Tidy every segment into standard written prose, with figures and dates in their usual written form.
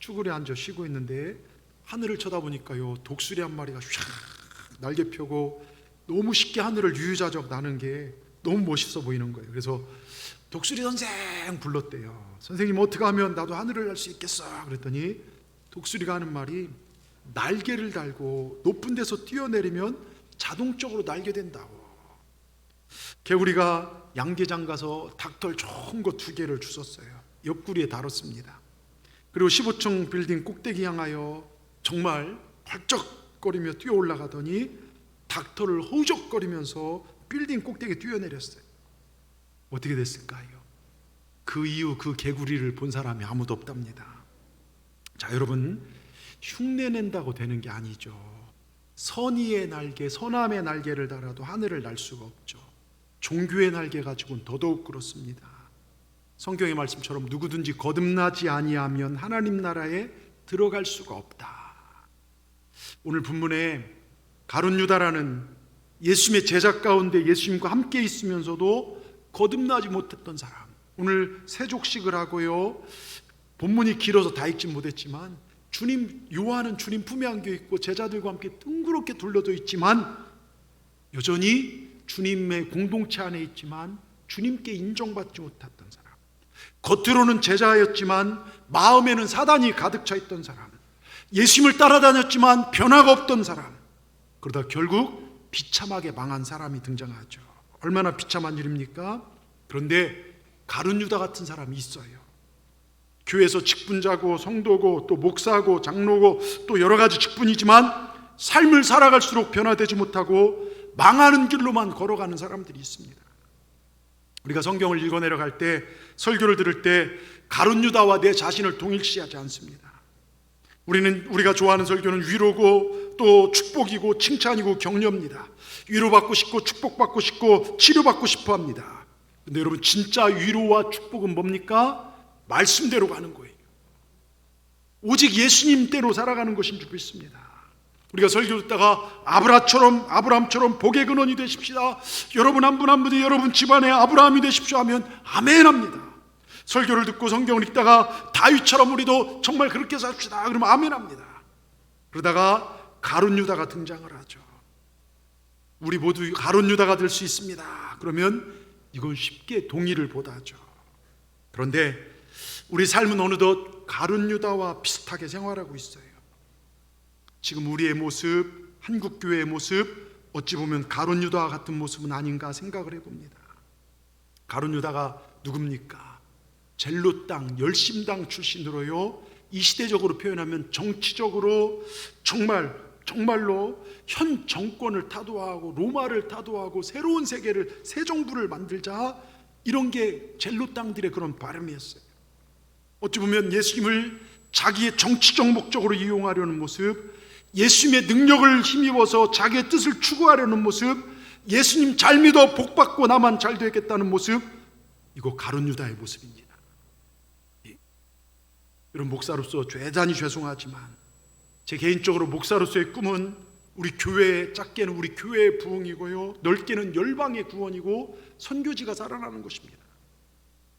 쭈그려 앉아 쉬고 있는데 하늘을 쳐다보니까요, 독수리 한 마리가 휙 날개 펴고 너무 쉽게 하늘을 유유자적 나는 게 너무 멋있어 보이는 거예요. 그래서 독수리 선생 불렀대요. 선생님, 어떻게 하면 나도 하늘을 날 수 있겠어? 그랬더니 독수리가 하는 말이, 날개를 달고 높은 데서 뛰어내리면 자동적으로 날게 된다고. 개구리가 양계장 가서 닭털 좋은 거 2개를 주웠어요. 옆구리에 달았습니다. 그리고 15층 빌딩 꼭대기 향하여 정말 펄쩍거리며 뛰어 올라가더니 닭털을 허우적거리면서 빌딩 꼭대기에 뛰어내렸어요. 어떻게 됐을까요? 그 이후 그 개구리를 본 사람이 아무도 없답니다. 자, 여러분, 흉내낸다고 되는 게 아니죠. 선의의 날개, 선함의 날개를 달아도 하늘을 날 수가 없죠. 종교의 날개 가지고는 더더욱 그렇습니다. 성경의 말씀처럼 누구든지 거듭나지 아니하면 하나님 나라에 들어갈 수가 없다. 오늘 본문에 가룟 유다라는 예수님의 제자 가운데 예수님과 함께 있으면서도 거듭나지 못했던 사람, 오늘 세족식을 하고요, 본문이 길어서 다 읽지 못했지만 요한은 주님 품에 안겨 있고 제자들과 함께 둥그렇게 둘러져 있지만 여전히 주님의 공동체 안에 있지만 주님께 인정받지 못했던 사람, 겉으로는 제자였지만 마음에는 사단이 가득 차 있던 사람, 예수님을 따라다녔지만 변화가 없던 사람, 그러다 결국 비참하게 망한 사람이 등장하죠. 얼마나 비참한 일입니까? 그런데 가룟 유다 같은 사람이 있어요. 교회에서 직분자고 성도고 또 목사고 장로고 또 여러 가지 직분이지만 삶을 살아갈수록 변화되지 못하고 망하는 길로만 걸어가는 사람들이 있습니다. 우리가 성경을 읽어 내려갈 때, 설교를 들을 때 가룟 유다와 내 자신을 동일시하지 않습니다. 우리가 좋아하는 설교는 위로고 또 축복이고 칭찬이고 격려입니다. 위로받고 싶고 축복받고 싶고 치료받고 싶어 합니다. 근데 여러분, 진짜 위로와 축복은 뭡니까? 말씀대로 가는 거예요. 오직 예수님대로 살아가는 것인 줄 믿습니다. 우리가 설교 듣다가 아브라함처럼 복의 근원이 되십시다, 여러분 한 분 한 분이 여러분 집안에 아브라함이 되십시오 하면 아멘 합니다. 설교를 듣고 성경을 읽다가 다윗처럼 우리도 정말 그렇게 삽시다 그러면 아멘 합니다. 그러다가 가룟 유다가 등장을 하죠. 우리 모두 가룟 유다가 될 수 있습니다. 그러면 이건 쉽게 동의를 못하죠. 그런데 우리 삶은 어느덧 가룟 유다와 비슷하게 생활하고 있어요. 지금 우리의 모습, 한국교회의 모습, 어찌 보면 가룟 유다와 같은 모습은 아닌가 생각을 해봅니다. 가룟 유다가 누굽니까? 젤로 땅, 열심당 출신으로요, 이 시대적으로 표현하면 정치적으로 정말로 현 정권을 타도하고 로마를 타도하고 새로운 세계를, 새 정부를 만들자, 이런 게 젤로 땅들의 그런 발음이었어요. 어찌 보면 예수님을 자기의 정치적 목적으로 이용하려는 모습, 예수님의 능력을 힘입어서 자기의 뜻을 추구하려는 모습, 예수님 잘 믿어 복받고 나만 잘 되겠다는 모습, 이거 가룟 유다의 모습입니다. 여러분, 목사로서 대단히 죄송하지만 제 개인적으로 목사로서의 꿈은 우리 교회, 작게는 우리 교회의 부흥이고요, 넓게는 열방의 구원이고 선교지가 살아나는 것입니다.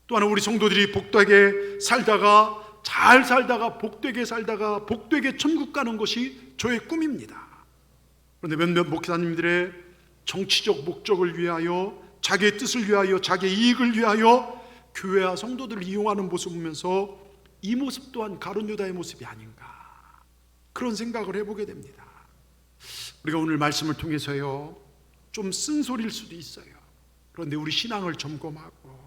또 하나, 우리 성도들이 복되게 살다가, 잘 살다가, 복되게 살다가 복되게 천국 가는 것이 저의 꿈입니다. 그런데 몇몇 목사님들의 정치적 목적을 위하여, 자기의 뜻을 위하여, 자기의 이익을 위하여 교회와 성도들을 이용하는 모습을 보면서 이 모습 또한 가룟 유다의 모습이 아닌가, 그런 생각을 해보게 됩니다. 우리가 오늘 말씀을 통해서요, 좀 쓴소리일 수도 있어요. 그런데 우리 신앙을 점검하고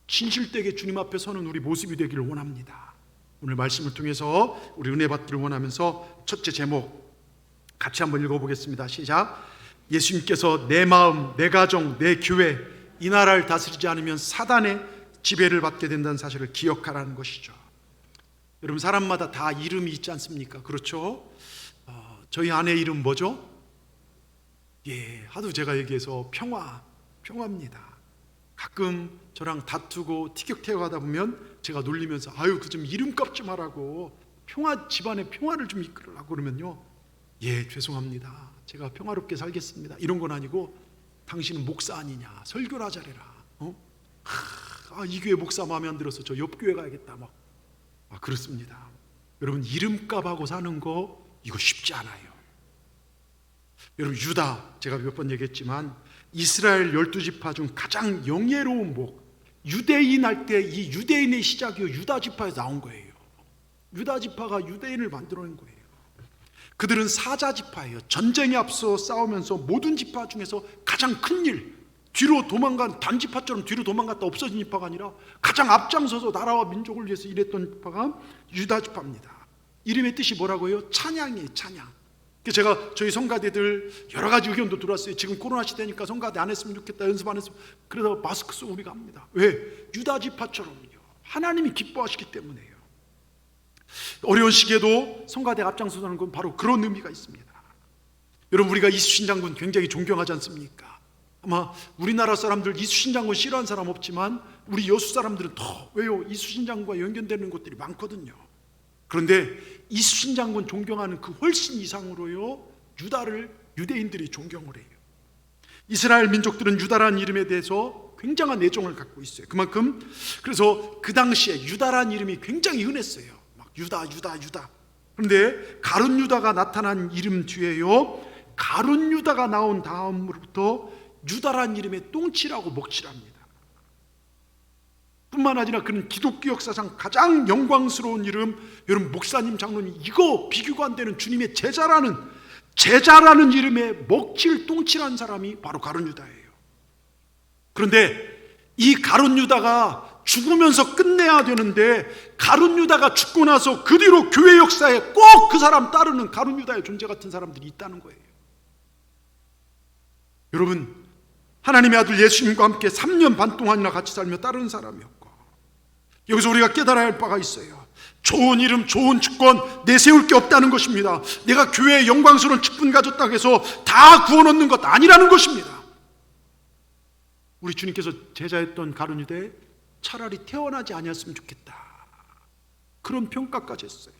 진실되게 주님 앞에 서는 우리 모습이 되기를 원합니다. 오늘 말씀을 통해서 우리 은혜 받기를 원하면서 첫째 제목 같이 한번 읽어보겠습니다. 시작. 예수님께서 내 마음, 내 가정, 내 교회, 이 나라를 다스리지 않으면 사단의 지배를 받게 된다는 사실을 기억하라는 것이죠. 여러분, 사람마다 다 이름이 있지 않습니까? 그렇죠? 저희 아내 이름 뭐죠? 하도 제가 얘기해서 평화입니다. 가끔 저랑 다투고 티격태격 하다 보면 제가 놀리면서 그 좀 이름값 좀 하라고, 집안의 평화를 좀 이끌으라고 그러면요, 죄송합니다, 제가 평화롭게 살겠습니다, 이런 건 아니고, 당신은 목사 아니냐, 설교나 잘해라, 이 교회 목사 마음에 안 들어서 저 옆 교회 가야겠다, 그렇습니다. 여러분, 이름값하고 사는 거 이거 쉽지 않아요. 여러분, 유다, 제가 몇 번 얘기했지만 이스라엘 12지파 중 가장 영예로운 목, 유대인 할 때 이 유대인의 시작이 유다 지파에서 나온 거예요. 유다 지파가 유대인을 만들어낸 거예요. 그들은 사자 지파예요. 전쟁에 앞서 싸우면서 모든 지파 중에서 가장 큰 일, 뒤로 도망간 단지파처럼 뒤로 도망갔다 없어진 지파가 아니라 가장 앞장서서 나라와 민족을 위해서 일했던 지파가 유다 지파입니다. 이름의 뜻이 뭐라고요? 찬양이에요. 찬양. 그래서 제가 저희 성가대들 여러 가지 의견도 들어왔어요. 지금 코로나 시대니까 성가대 안 했으면 좋겠다, 연습 안 했으면. 그래서 마스크 쓰고 우리가 합니다. 왜? 유다 지파처럼요. 하나님이 기뻐하시기 때문에요. 어려운 시기에도 성가대가 앞장서는 건 바로 그런 의미가 있습니다. 여러분, 우리가 이순신 장군 굉장히 존경하지 않습니까? 아마 우리나라 사람들 이순신 장군 싫어하는 사람 없지만 우리 여수 사람들은 더, 왜요? 이순신 장군과 연결되는 것들이 많거든요. 그런데 이순신 장군 존경하는 그 훨씬 이상으로요, 유대인들이 존경을 해요. 이스라엘 민족들은 유다라는 이름에 대해서 굉장한 애정을 갖고 있어요. 그만큼 그래서 그 당시에 유다라는 이름이 굉장히 흔했어요. 막 유다. 그런데 가룟 유다가 나타난 이름 뒤에요, 가룟 유다가 나온 다음으로부터 유다라는 이름에 똥칠하고 먹칠합니다. 뿐만 아니라 그는 기독교 역사상 가장 영광스러운 이름, 여러분 목사님, 장로님, 이거 비교가 안 되는 주님의 제자라는 이름에 먹칠 똥칠한 사람이 바로 가룟 유다예요. 그런데 이 가룟 유다가 죽으면서 끝내야 되는데 가룟 유다가 죽고 나서 그 뒤로 교회 역사에 꼭 그 사람 따르는 가룟 유다의 존재 같은 사람들이 있다는 거예요. 여러분, 하나님의 아들 예수님과 함께 3년 반 동안이나 같이 살며 따르는 사람이었고, 여기서 우리가 깨달아야 할 바가 있어요. 좋은 이름, 좋은 직권 내세울 게 없다는 것입니다. 내가 교회에 영광스러운 직분 가졌다고 해서 다 구원 얻는 것 아니라는 것입니다. 우리 주님께서 제자했던 가룟 유다에 차라리 태어나지 아니었으면 좋겠다, 그런 평가까지 했어요.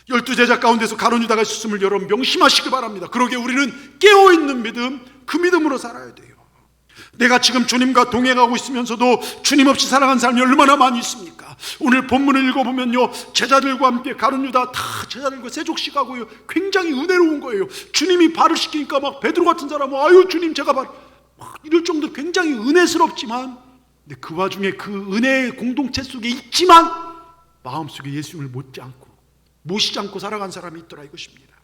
12제자 가운데서 가룟 유다가 있었음을 여러분 명심하시기 바랍니다. 그러기에 우리는 깨어있는 믿음, 그 믿음으로 살아야 돼요. 내가 지금 주님과 동행하고 있으면서도 주님 없이 살아간 사람이 얼마나 많이 있습니까? 오늘 본문을 읽어보면요, 제자들과 함께 가룟 유다 다 제자들과 세족식 가고요, 굉장히 은혜로운 거예요. 주님이 발을 씻기니까 막 베드로 같은 사람은 아유 주님 제가 막 이럴 정도로 굉장히 은혜스럽지만, 근데 그 와중에 그 은혜의 공동체 속에 있지만 마음속에 예수님을 모시지 않고 살아간 사람이 있더라, 이것입니다.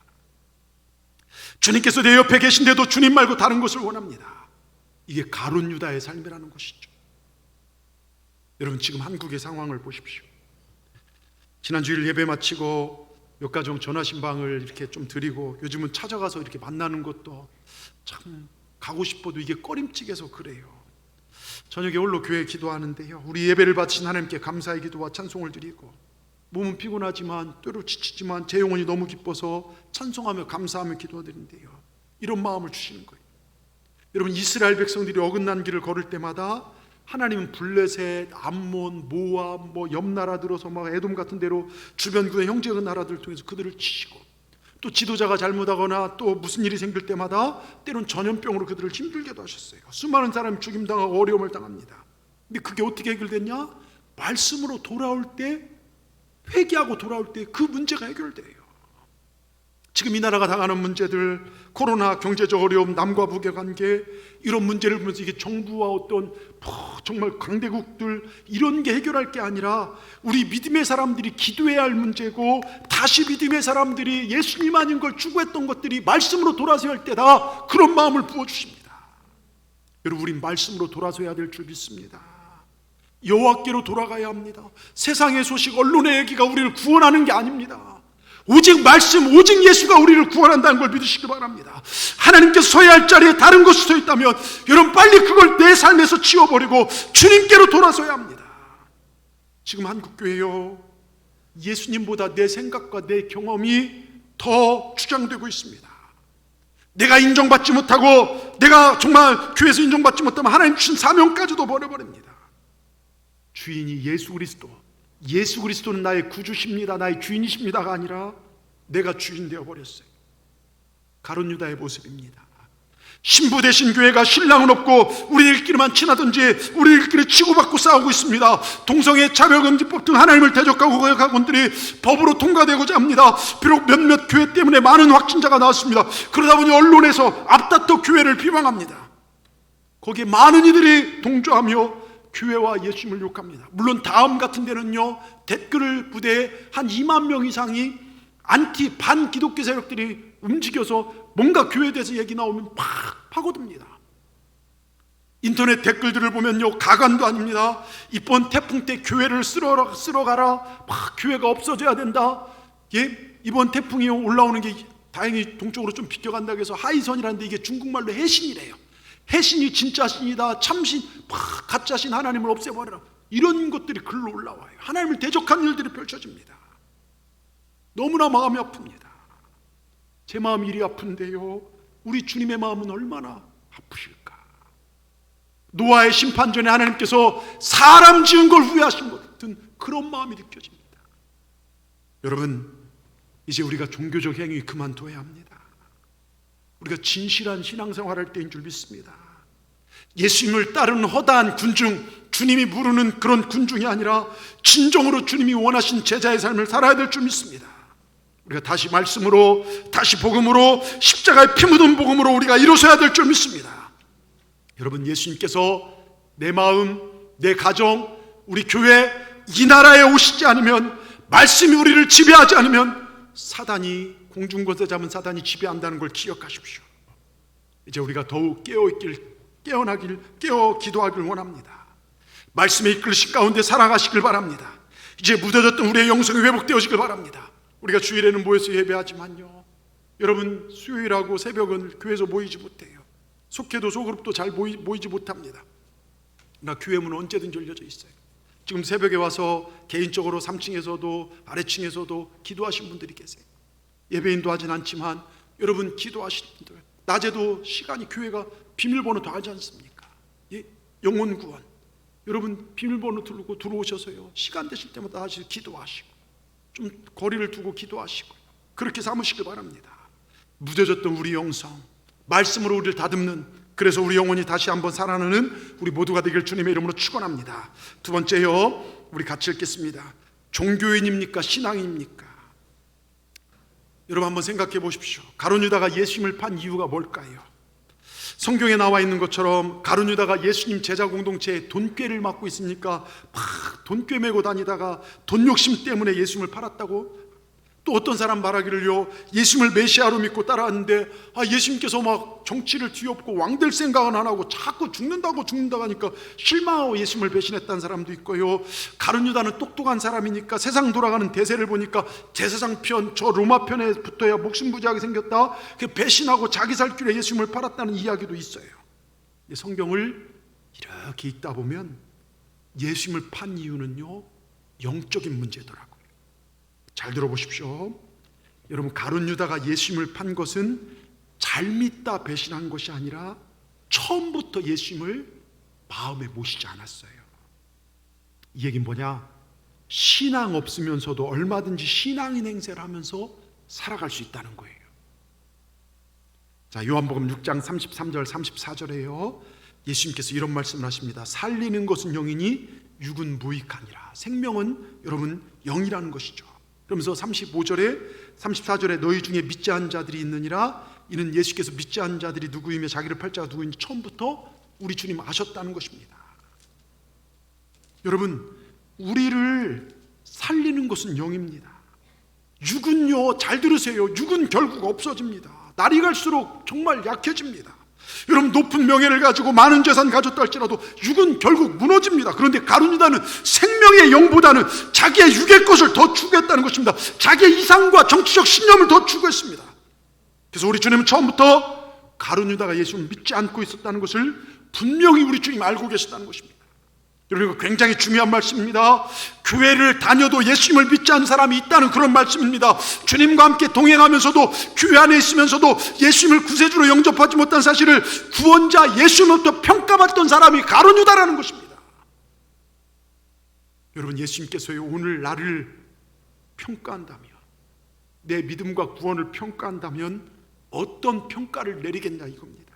주님께서 내 옆에 계신데도 주님 말고 다른 것을 원합니다. 이게 가룟 유다의 삶이라는 것이죠. 여러분, 지금 한국의 상황을 보십시오. 지난 주일 예배 마치고 몇 가정 전화신방을 이렇게 좀 드리고, 요즘은 찾아가서 이렇게 만나는 것도 참 가고 싶어도 이게 꺼림칙해서 그래요. 저녁에 홀로 교회 기도하는데요, 우리 예배를 바친 하나님께 감사의 기도와 찬송을 드리고, 몸은 피곤하지만 때로 지치지만 제 영혼이 너무 기뻐서 찬송하며 감사하며 기도드린대요. 이런 마음을 주시는 거예요. 여러분, 이스라엘 백성들이 어긋난 길을 걸을 때마다 하나님은 블레셋, 암몬, 모압, 옆 나라 들어서 막 에돔 같은 데로 주변 그 형제 나라들을 통해서 그들을 치시고, 또 지도자가 잘못하거나 또 무슨 일이 생길 때마다 때론 전염병으로 그들을 힘들게도 하셨어요. 수많은 사람이 죽임당하고 어려움을 당합니다. 근데 그게 어떻게 해결됐냐? 말씀으로 돌아올 때, 회개하고 돌아올 때 그 문제가 해결돼요. 지금 이 나라가 당하는 문제들, 코로나, 경제적 어려움, 남과 북의 관계, 이런 문제를 보면서 이게 정부와 어떤 정말 강대국들 이런 게 해결할 게 아니라 우리 믿음의 사람들이 기도해야 할 문제고, 다시 믿음의 사람들이 예수님 아닌 걸 추구했던 것들이 말씀으로 돌아서야 할 때다, 그런 마음을 부어주십니다. 여러분, 우린 말씀으로 돌아서야 될 줄 믿습니다. 여호와께로 돌아가야 합니다. 세상의 소식, 언론의 얘기가 우리를 구원하는 게 아닙니다. 오직 말씀, 오직 예수가 우리를 구원한다는 걸 믿으시기 바랍니다. 하나님께서 서야 할 자리에 다른 것이 서 있다면 여러분 빨리 그걸 내 삶에서 치워버리고 주님께로 돌아서야 합니다. 지금 한국교회요, 예수님보다 내 생각과 내 경험이 더 주장되고 있습니다. 내가 인정받지 못하고, 내가 정말 교회에서 인정받지 못하면 하나님 주신 사명까지도 버려버립니다. 주인이 예수 그리스도는 나의 구주십니다, 나의 주인이십니다가 아니라 내가 주인 되어버렸어요. 가룟 유다의 모습입니다. 신부 대신 교회가 신랑은 없고 우리들끼리만 친하든지 우리들끼리 치고받고 싸우고 있습니다. 동성애 차별금지법 등 하나님을 대적하고 거역학원들이 법으로 통과되고자 합니다. 비록 몇몇 교회 때문에 많은 확진자가 나왔습니다. 그러다 보니 언론에서 앞다퉈 교회를 비방합니다. 거기에 많은 이들이 동조하며 교회와 예수님을 욕합니다. 물론 다음 같은 데는요, 댓글 부대에 한 2만 명 이상이 반기독교 세력들이 움직여서 뭔가 교회에 대해서 얘기 나오면 팍 파고듭니다. 인터넷 댓글들을 보면요, 가관도 아닙니다. 이번 태풍 때 교회를 쓸어가라, 막 교회가 없어져야 된다. 예, 이번 태풍이 올라오는 게 다행히 동쪽으로 좀 비껴간다고 해서 하이선이라는데 이게 중국말로 해신이래요. 해신이 진짜 신이다, 참신, 막 가짜신 하나님을 없애버려라, 이런 것들이 글로 올라와요. 하나님을 대적한 일들이 펼쳐집니다. 너무나 마음이 아픕니다. 제 마음이 이리 아픈데요, 우리 주님의 마음은 얼마나 아프실까. 노아의 심판 전에 하나님께서 사람 지은 걸 후회하신 것 같은 그런 마음이 느껴집니다. 여러분, 이제 우리가 종교적 행위 그만둬야 합니다. 우리가 진실한 신앙생활할 때인 줄 믿습니다. 예수님을 따르는 허다한 군중, 주님이 부르는 그런 군중이 아니라 진정으로 주님이 원하신 제자의 삶을 살아야 될 줄 믿습니다. 우리가 다시 말씀으로, 다시 복음으로, 십자가의 피 묻은 복음으로 우리가 일어서야 될 줄 믿습니다. 여러분, 예수님께서 내 마음, 내 가정, 우리 교회, 이 나라에 오시지 않으면, 말씀이 우리를 지배하지 않으면 사단이, 공중권세 잡은 사단이 지배한다는 걸 기억하십시오. 이제 우리가 더욱 깨어 기도하길 원합니다. 말씀에 이끌리신 가운데 살아가시길 바랍니다. 이제 무뎌졌던 우리의 영성이 회복되어지길 바랍니다. 우리가 주일에는 모여서 예배하지만요, 여러분, 수요일하고 새벽은 교회에서 모이지 못해요. 속회도 소그룹도 잘 모이지 못합니다. 그러나 교회 문은 언제든지 열려져 있어요. 지금 새벽에 와서 개인적으로 3층에서도 아래층에서도 기도하신 분들이 계세요. 예배인도 하진 않지만 여러분 기도하시는 분들, 낮에도 시간이, 교회가 비밀번호도 알지 않습니까? 예? 영혼 구원, 여러분 비밀번호 들고 들어오셔서요, 시간 되실 때마다 다시 기도하시고, 좀 거리를 두고 기도하시고, 그렇게 삼으시길 바랍니다. 무뎌졌던 우리 영성, 말씀으로 우리를 다듬는, 그래서 우리 영혼이 다시 한번 살아나는 우리 모두가 되길 주님의 이름으로 축원합니다. 두 번째요, 우리 같이 읽겠습니다. 종교인입니까, 신앙인입니까? 여러분 한번 생각해 보십시오. 가룟 유다가 예수님을 판 이유가 뭘까요? 성경에 나와 있는 것처럼 가룟 유다가 예수님 제자 공동체에 돈꾀를 맡고 있으니까 막 돈꾀 메고 다니다가 돈 욕심 때문에 예수님을 팔았다고? 또 어떤 사람 말하기를요, 예수님을 메시아로 믿고 따라왔는데 예수님께서 막 정치를 뒤엎고 왕될 생각은 안 하고 자꾸 죽는다고 하니까 실망하고 예수님을 배신했다는 사람도 있고요, 가룟 유다는 똑똑한 사람이니까 세상 돌아가는 대세를 보니까 제사장 편, 저 로마 편에 붙어야 목숨부지하게 생겼다, 배신하고 자기 살 길에 예수님을 팔았다는 이야기도 있어요. 성경을 이렇게 읽다 보면 예수님을 판 이유는요, 영적인 문제더라고요. 잘 들어보십시오. 여러분, 가룟 유다가 예수님을 판 것은 잘 믿다 배신한 것이 아니라 처음부터 예수님을 마음에 모시지 않았어요. 이 얘기는 뭐냐? 신앙 없으면서도 얼마든지 신앙인 행세를 하면서 살아갈 수 있다는 거예요. 자, 요한복음 6장 33절 34절에요, 예수님께서 이런 말씀을 하십니다. 살리는 것은 영이니 육은 무익하니라. 생명은 여러분 영이라는 것이죠. 그러면서 35절에 34절에 너희 중에 믿지 않은 자들이 있느니라. 이는 예수께서 믿지 않은 자들이 누구이며 자기를 팔 자가 누구인지 처음부터 우리 주님 아셨다는 것입니다. 여러분, 우리를 살리는 것은 영입니다. 육은요, 잘 들으세요, 육은 결국 없어집니다. 날이 갈수록 정말 약해집니다. 여러분, 높은 명예를 가지고 많은 재산 가졌다 할지라도 육은 결국 무너집니다. 그런데 가룟 유다는 생명의 영보다는 자기의 육의 것을 더 추구했다는 것입니다. 자기의 이상과 정치적 신념을 더 추구했습니다. 그래서 우리 주님은 처음부터 가룟 유다가 예수님을 믿지 않고 있었다는 것을 분명히 우리 주님 알고 계셨다는 것입니다. 여러분, 이거 굉장히 중요한 말씀입니다. 교회를 다녀도 예수님을 믿지 않는 사람이 있다는 그런 말씀입니다. 주님과 함께 동행하면서도, 교회 안에 있으면서도 예수님을 구세주로 영접하지 못한 사실을 구원자 예수님으로부터 평가받던 사람이 가룟 유다라는 것입니다. 여러분, 예수님께서요, 오늘 나를 평가한다면, 내 믿음과 구원을 평가한다면 어떤 평가를 내리겠냐 이겁니다.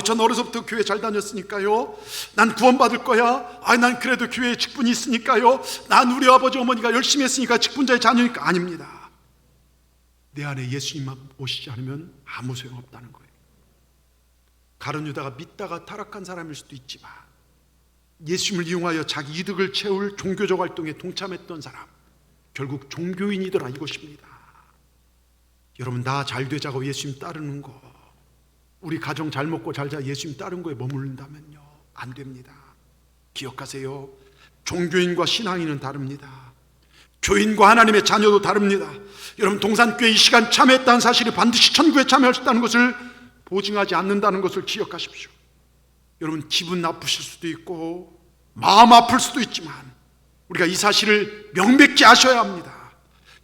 전 어려서부터 교회 잘 다녔으니까요. 난 구원받을 거야. 난 그래도 교회에 직분이 있으니까요. 난 우리 아버지 어머니가 열심히 했으니까 직분자의 자녀니까. 아닙니다. 내 안에 예수님만 오시지 않으면 아무 소용없다는 거예요. 가룟 유다가 믿다가 타락한 사람일 수도 있지만 예수님을 이용하여 자기 이득을 채울 종교적 활동에 동참했던 사람, 결국 종교인이더라 이것입니다. 여러분, 나 잘 되자고 예수님 따르는 거, 우리 가정 잘 먹고 잘 자 예수님 따른 거에 머무른다면요, 안 됩니다. 기억하세요. 종교인과 신앙인은 다릅니다. 교인과 하나님의 자녀도 다릅니다. 여러분, 동산교회 이 시간 참여했다는 사실이 반드시 천국에 참여할 수 있다는 것을 보증하지 않는다는 것을 기억하십시오. 여러분, 기분 나쁘실 수도 있고 마음 아플 수도 있지만 우리가 이 사실을 명백히 아셔야 합니다.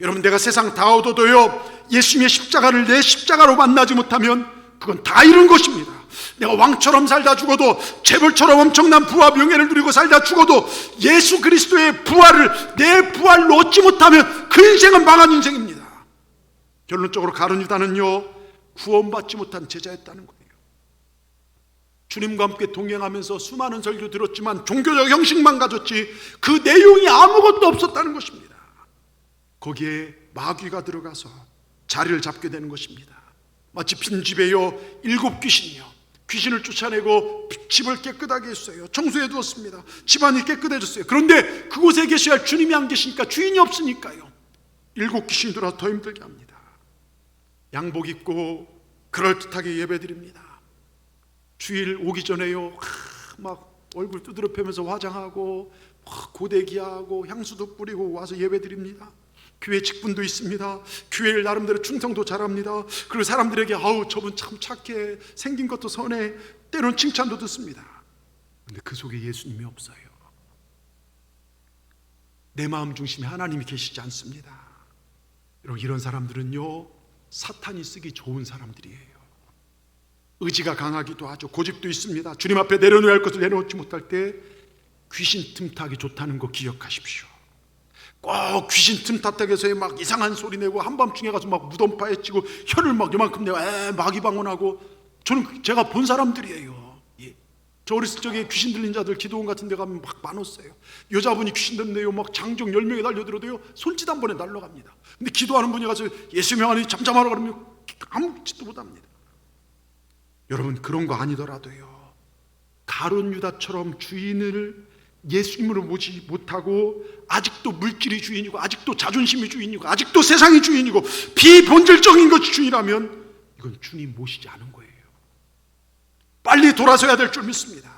여러분, 내가 세상 다 얻어도요 예수님의 십자가를 내 십자가로 만나지 못하면 그건 다 잃은 것입니다. 내가 왕처럼 살다 죽어도, 재벌처럼 엄청난 부와 명예를 누리고 살다 죽어도 예수 그리스도의 부활을 내 부활로 얻지 못하면 그 인생은 망한 인생입니다. 결론적으로 가룟 유다는요 구원받지 못한 제자였다는 거예요. 주님과 함께 동행하면서 수많은 설교 들었지만 종교적 형식만 가졌지 그 내용이 아무것도 없었다는 것입니다. 거기에 마귀가 들어가서 자리를 잡게 되는 것입니다. 마치 빈집에요 7 귀신이요, 귀신을 쫓아내고 집을 깨끗하게 했어요. 청소해 두었습니다. 집안이 깨끗해졌어요. 그런데 그곳에 계셔야 할 주님이 안 계시니까, 주인이 없으니까요 7 귀신이 들어와서 더 힘들게 합니다. 양복 입고 그럴듯하게 예배드립니다. 주일 오기 전에요 막 얼굴 두드려 패면서 화장하고 고데기하고 향수도 뿌리고 와서 예배드립니다. 교회 직분도 있습니다. 교회를 나름대로 충성도 잘합니다. 그리고 사람들에게 저분 참 착해, 생긴 것도 선해, 때로는 칭찬도 듣습니다. 그런데 그 속에 예수님이 없어요. 내 마음 중심에 하나님이 계시지 않습니다. 여러분, 이런 사람들은요 사탄이 쓰기 좋은 사람들이에요. 의지가 강하기도 하죠. 고집도 있습니다. 주님 앞에 내려놓아야 할 것을 내려놓지 못할 때 귀신 틈타기 좋다는 거 기억하십시오. 꼭 귀신 틈탔다고 해서 막 이상한 소리 내고 한밤중에 가서 막 무덤파에 치고 혀를 막 요만큼 내고 마귀 방언하고, 저는 제가 본 사람들이에요. 저 어렸을 적에 귀신 들린 자들 기도원 같은 데 가면 막 많았어요. 여자분이 귀신 들네요 막 장정 10명이 달려들어도요 손짓 한 번에 날라갑니다. 근데 기도하는 분이 가서 예수 명하니 잠잠하라 그러면 아무 짓도 못합니다. 여러분, 그런 거 아니더라도요 가룟 유다처럼 주인을 예수님으로 모지 못하고 아직도 물질이 주인이고 아직도 자존심이 주인이고 아직도 세상이 주인이고 비본질적인 것이 주인이라면 이건 주님 모시지 않은 거예요. 빨리 돌아서야 될 줄 믿습니다.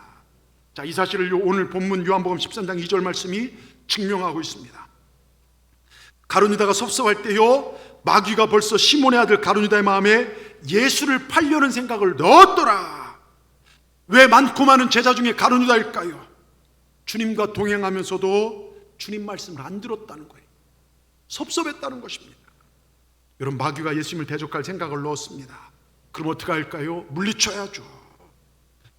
자, 이 사실을 오늘 본문 요한복음 13장 2절 말씀이 증명하고 있습니다. 가룟 유다가 섭섭할 때요 마귀가 벌써 시몬의 아들 가룟 유다의 마음에 예수를 팔려는 생각을 넣었더라. 왜 많고 많은 제자 중에 가룟 유다일까요? 주님과 동행하면서도 주님 말씀을 안 들었다는 거예요. 섭섭했다는 것입니다. 여러분, 마귀가 예수님을 대적할 생각을 넣었습니다. 그럼 어떻게 할까요? 물리쳐야죠.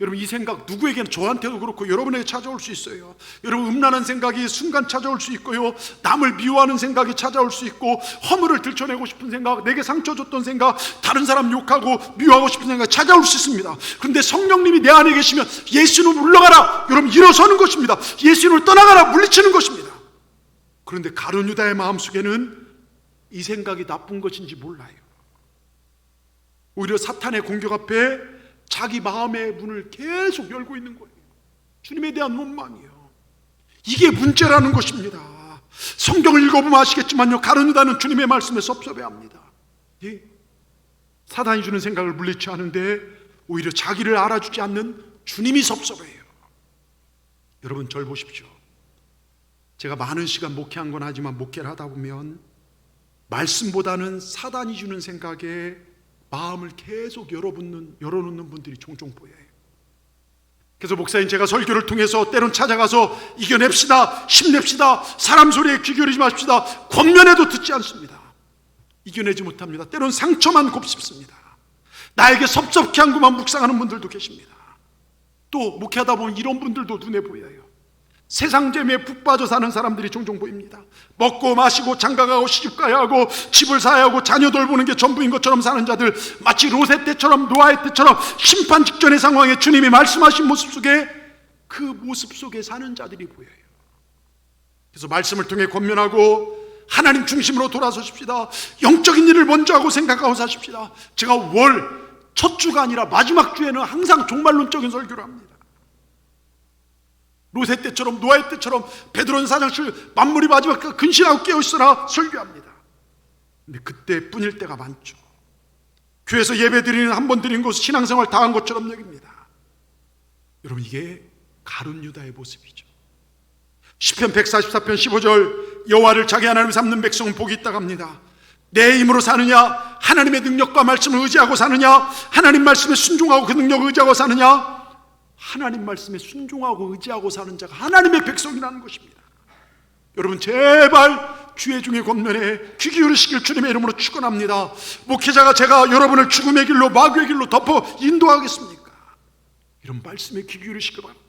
여러분, 이 생각 누구에게는, 저한테도 그렇고 여러분에게 찾아올 수 있어요. 여러분, 음란한 생각이 순간 찾아올 수 있고요, 남을 미워하는 생각이 찾아올 수 있고, 허물을 들춰내고 싶은 생각, 내게 상처 줬던 생각, 다른 사람 욕하고 미워하고 싶은 생각이 찾아올 수 있습니다. 그런데 성령님이 내 안에 계시면 예수는 물러가라, 여러분 일어서는 것입니다. 예수를 떠나가라, 물리치는 것입니다. 그런데 가룟 유다의 마음속에는 이 생각이 나쁜 것인지 몰라요. 오히려 사탄의 공격 앞에 자기 마음의 문을 계속 열고 있는 거예요. 주님에 대한 원망이에요. 이게 문제라는 것입니다. 성경을 읽어보면 아시겠지만요, 가룟 유다는 주님의 말씀에 섭섭해합니다. 사단이 주는 생각을 물리치 않은데 오히려 자기를 알아주지 않는 주님이 섭섭해요. 여러분, 절 보십시오. 제가 많은 시간 목회한 건 하지만 목회를 하다 보면 말씀보다는 사단이 주는 생각에 마음을 계속 열어놓는 분들이 종종 보여요. 그래서 목사님, 제가 설교를 통해서 때론 찾아가서 이겨냅시다, 힘냅시다, 사람 소리에 귀 기울이지 마십시다, 권면해도 듣지 않습니다. 이겨내지 못합니다. 때론 상처만 곱씹습니다. 나에게 섭섭케 한 것만 묵상하는 분들도 계십니다. 또 목회하다 보면 이런 분들도 눈에 보여요. 세상 재미에 푹 빠져 사는 사람들이 종종 보입니다. 먹고 마시고 장가가고 시집가야 하고 집을 사야 하고 자녀 돌보는 게 전부인 것처럼 사는 자들, 마치 롯의 때처럼 노아의 때처럼 심판 직전의 상황에 주님이 말씀하신 모습 속에, 그 모습 속에 사는 자들이 보여요. 그래서 말씀을 통해 권면하고 하나님 중심으로 돌아서십시다. 영적인 일을 먼저 하고 생각하고 사십시다. 제가 월 첫 주가 아니라 마지막 주에는 항상 종말론적인 설교를 합니다. 롯의 때처럼 노아의 때처럼 베드로는 4장 만물이 마지막 근신하고 깨어있으라 설교합니다. 근데 그때뿐일 때가 많죠. 교회에서 예배 드리는 한 번 드린 것을 신앙생활 다 한 것처럼 여깁니다. 여러분, 이게 가룟 유다의 모습이죠. 시편 144편 15절, 여호와를 자기 하나님 삼는 백성은 복이 있다고 합니다. 내 힘으로 사느냐, 하나님의 능력과 말씀을 의지하고 사느냐, 하나님 말씀에 순종하고 그 능력을 의지하고 사느냐, 하나님 말씀에 순종하고 의지하고 사는 자가 하나님의 백성이라는 것입니다. 여러분, 제발 주의 중에 권면에 귀 기울이시길 주님의 이름으로 축원합니다. 목회자가 제가 여러분을 죽음의 길로 마귀의 길로 덮어 인도하겠습니까? 이런 말씀에 귀 기울이시길 바랍니다.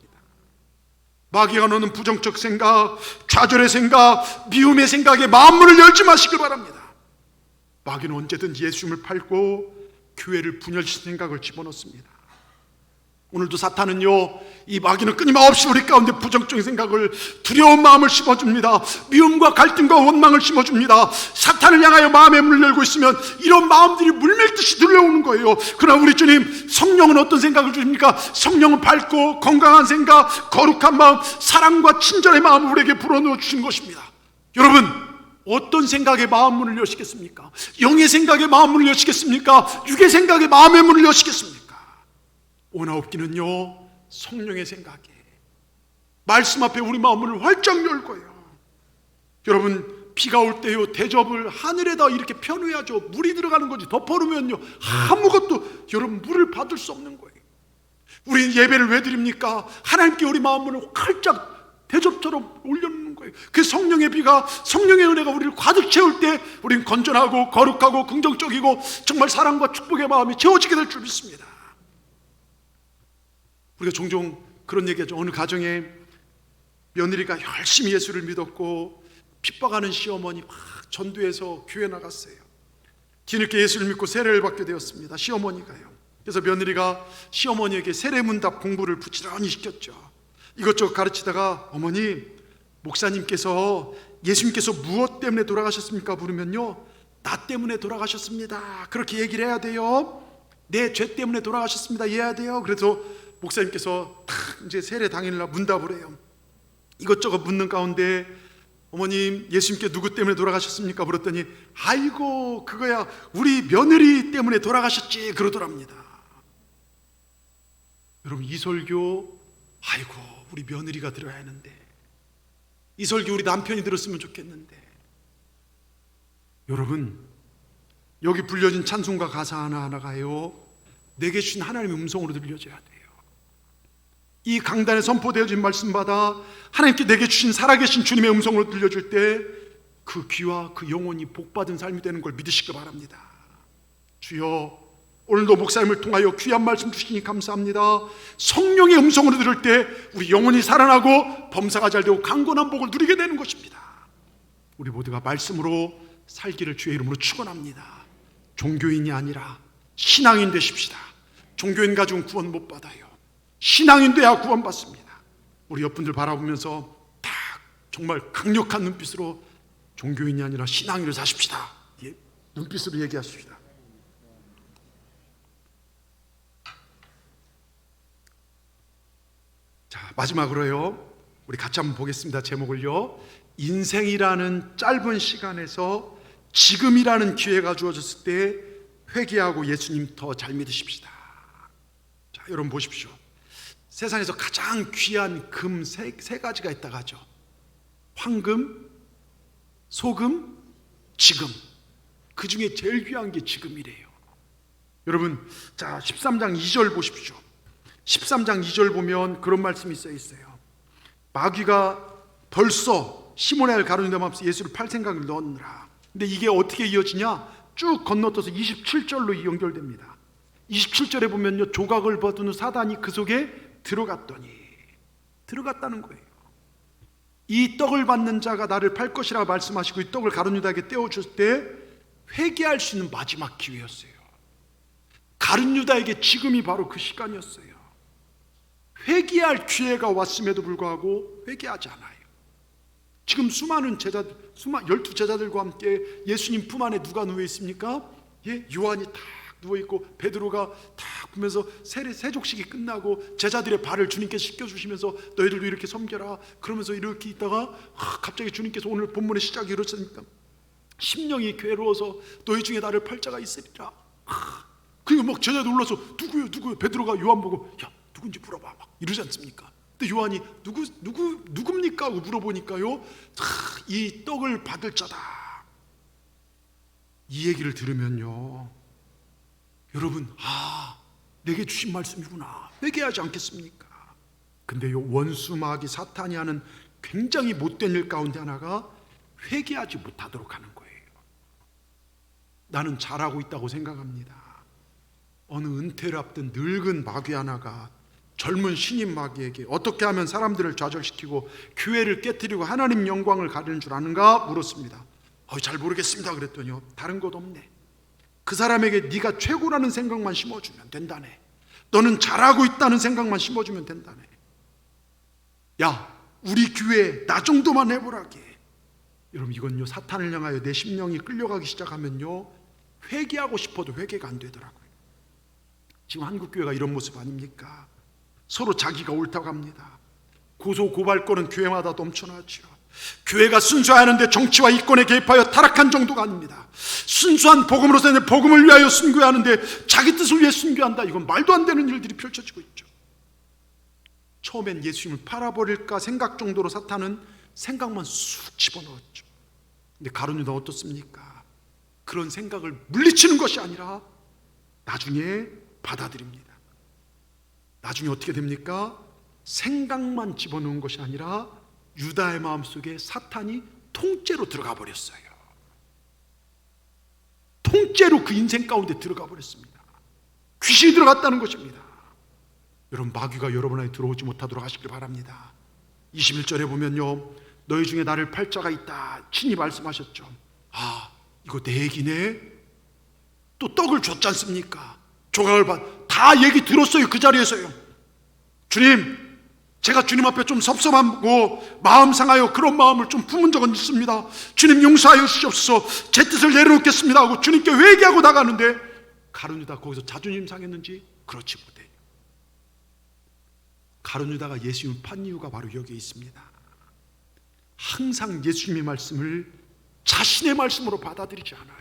마귀가 넣는 부정적 생각, 좌절의 생각, 미움의 생각에 마음문을 열지 마시길 바랍니다. 마귀는 언제든 예수님을 팔고 교회를 분열시킬 생각을 집어넣습니다. 오늘도 사탄은요, 이 마귀는 끊임없이 우리 가운데 부정적인 생각을, 두려운 마음을 심어줍니다. 미움과 갈등과 원망을 심어줍니다. 사탄을 향하여 마음의 문을 열고 있으면 이런 마음들이 물밀듯이 들려오는 거예요. 그러나 우리 주님, 성령은 어떤 생각을 주십니까? 성령은 밝고 건강한 생각, 거룩한 마음, 사랑과 친절의 마음을 우리에게 불어넣어 주신 것입니다. 여러분, 어떤 생각에 마음 문을 여시겠습니까? 영의 생각에 마음 문을 여시겠습니까? 육의 생각에 마음의 문을 여시겠습니까? 오나옵기는요, 성령의 생각에, 말씀 앞에 우리 마음을 활짝 열고요. 여러분, 비가 올 때요, 대접을 하늘에다 이렇게 펴놓아야죠. 물이 들어가는 거지. 덮어놓으면요, 아무것도, 여러분, 물을 받을 수 없는 거예요. 우리 예배를 왜 드립니까? 하나님께 우리 마음을 활짝 대접처럼 올려놓는 거예요. 그 성령의 비가, 성령의 은혜가 우리를 가득 채울 때 우리는 건전하고 거룩하고 긍정적이고 정말 사랑과 축복의 마음이 채워지게 될 줄 믿습니다. 우리가 종종 그런 얘기하죠. 어느 가정에 며느리가 열심히 예수를 믿었고 핍박하는 시어머니 막 전도해서 교회 나갔어요. 뒤늦게 예수를 믿고 세례를 받게 되었습니다. 시어머니가요. 그래서 며느리가 시어머니에게 세례문답 공부를 부지런히 시켰죠. 이것저것 가르치다가, 어머니, 목사님께서 예수님께서 무엇 때문에 돌아가셨습니까? 물으면요, 나 때문에 돌아가셨습니다. 그렇게 얘기를 해야 돼요. 내 죄 때문에 돌아가셨습니다. 해야 돼요. 그래서 목사님께서 탁 이제 세례 당일날 문답을 해요. 이것저것 묻는 가운데, 어머님, 예수님께 누구 때문에 돌아가셨습니까? 물었더니, 아이고, 그거야 우리 며느리 때문에 돌아가셨지, 그러더랍니다. 여러분, 이 설교, 아이고, 우리 며느리가 들어야 하는데, 이 설교 우리 남편이 들었으면 좋겠는데. 여러분, 여기 불려진 찬송가 가사 하나하나가요, 내게 주신 하나님의 음성으로 들려져야 돼요. 이 강단에 선포되어진 말씀 받아 하나님께 내게 주신 살아계신 주님의 음성으로 들려줄 때 그 귀와 그 영혼이 복받은 삶이 되는 걸 믿으시기 바랍니다. 주여, 오늘도 목사님을 통하여 귀한 말씀 주시니 감사합니다. 성령의 음성으로 들을 때 우리 영혼이 살아나고 범사가 잘 되고 강건한 복을 누리게 되는 것입니다. 우리 모두가 말씀으로 살기를 주의 이름으로 축원합니다. 종교인이 아니라 신앙인 되십시다. 종교인 가지고는 구원 못 받아요. 신앙인 돼야 구원 받습니다. 우리 옆분들 바라보면서 딱 정말 강력한 눈빛으로 종교인이 아니라 신앙인을 사십시다. 예, 눈빛으로 얘기하십시다. 자, 마지막으로요, 우리 같이 한번 보겠습니다. 제목을요, 인생이라는 짧은 시간에서 지금이라는 기회가 주어졌을 때 회개하고 예수님 더 잘 믿으십시다. 자, 여러분 보십시오. 세상에서 가장 귀한 금 세 가지가 있다고 하죠. 황금, 소금, 지금. 그 중에 제일 귀한 게 지금이래요. 여러분, 자, 13장 2절 보십시오. 13장 2절 보면 그런 말씀이 써 있어요. 마귀가 벌써 시몬의 가룟 유다 마음속에 예수를 팔 생각을 넣었느라. 근데 이게 어떻게 이어지냐? 쭉 건너떠서 27절로 연결됩니다. 27절에 보면요, 조각을 받은 후 사단이 그 속에 들어갔다는 거예요. 이 떡을 받는 자가 나를 팔 것이라 말씀하시고 이 떡을 가룟 유다에게 떼어줄 때 회개할 수 있는 마지막 기회였어요. 가룟 유다에게 지금이 바로 그 시간이었어요. 회개할 기회가 왔음에도 불구하고 회개하지 않아요. 지금 수많은 제자들, 12제자들과 함께 예수님 품 안에 누가 누워 있습니까? 요한이 탁 누워 있고 베드로가 탁 보면서 세족식이 끝나고 제자들의 발을 주님께서 씻겨주시면서 너희들도 이렇게 섬겨라 그러면서 이렇게 있다가 갑자기 주님께서 오늘 본문의 시작이 이렇습니까? 심령이 괴로워서 너희 중에 나를 팔 자가 있으리라. 그리고 막 제자들 올라서 누구요? 베드로가 요한 보고 야 누군지 물어봐 막 이러지 않습니까? 근데 요한이 누굽니까? 하고 물어보니까요, 이 떡을 받을 자다. 이 얘기를 들으면요, 여러분, 내게 주신 말씀이구나. 회개하지 않겠습니까? 근데요, 원수 마귀 사탄이 하는 굉장히 못된 일 가운데 하나가 회개하지 못하도록 하는 거예요. 나는 잘하고 있다고 생각합니다. 어느 은퇴를 앞둔 늙은 마귀 하나가 젊은 신임 마귀에게 어떻게 하면 사람들을 좌절시키고 교회를 깨뜨리고 하나님 영광을 가리는 줄 아는가 물었습니다. 잘 모르겠습니다. 그랬더니요, 다른 것 없네. 그 사람에게 네가 최고라는 생각만 심어주면 된다네. 너는 잘하고 있다는 생각만 심어주면 된다네. 야, 우리 교회 나 정도만 해보라게. 여러분, 이건요, 사탄을 향하여 내 심령이 끌려가기 시작하면요, 회개하고 싶어도 회개가 안 되더라고요. 지금 한국교회가 이런 모습 아닙니까? 서로 자기가 옳다고 합니다. 고소고발권은 교회마다 넘쳐나죠. 교회가 순수하는데 정치와 이권에 개입하여 타락한 정도가 아닙니다. 순수한 복음으로서 복음을 위하여 순교하는데 자기 뜻을 위해 순교한다. 이건 말도 안 되는 일들이 펼쳐지고 있죠. 처음엔 예수님을 팔아버릴까 생각 정도로 사탄은 생각만 쑥 집어넣었죠. 근데 가룟 유다 어떻습니까? 그런 생각을 물리치는 것이 아니라 나중에 받아들입니다. 나중에 어떻게 됩니까? 생각만 집어넣은 것이 아니라 유다의 마음속에 사탄이 통째로 들어가 버렸어요. 통째로 그 인생 가운데 들어가 버렸습니다. 귀신이 들어갔다는 것입니다. 여러분, 마귀가 여러분 안에 들어오지 못하도록 하시길 바랍니다. 21절에 보면요, 너희 중에 나를 팔 자가 있다 친히 말씀하셨죠. 이거 내 얘기네. 또 떡을 줬지 않습니까? 조각을 다 얘기 들었어요. 그 자리에서요. 주님, 제가 주님 앞에 좀 섭섭하고 마음 상하여 그런 마음을 좀 품은 적은 있습니다. 주님 용서하여 주시옵소서. 제 뜻을 내려놓겠습니다 하고 주님께 회개하고 나가는데 가룟 유다 거기서 자존심 상했는지 그렇지 못해요. 가룟 유다가 예수님을 판 이유가 바로 여기에 있습니다. 항상 예수님의 말씀을 자신의 말씀으로 받아들이지 않아요.